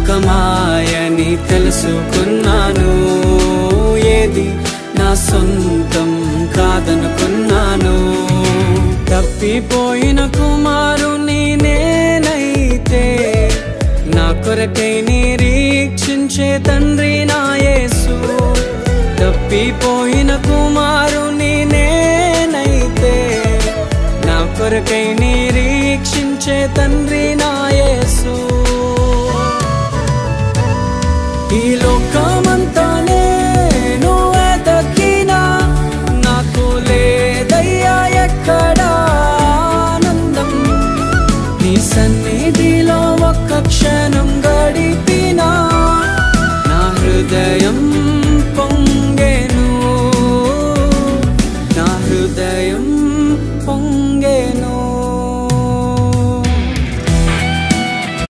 లోకమాయని తెలుసుకున్నాను, ఏది నా సొంతం కాదనుకున్నాను. తప్పిపోయిన కుమారుని నేనైతే నా కొరకై నిరీక్షించే తండ్రి నా యేసు. తప్పిపోయిన కుమారుని నేనైతే నా కొరకై నిరీక్షించే తండ్రి నా యేసు. ఈ లోకమంతా నేను వెతకినా నాకు లేదయ్యా ఎక్కడా ఆనందం. నీ సన్నిధిలో ఒక్క క్షణం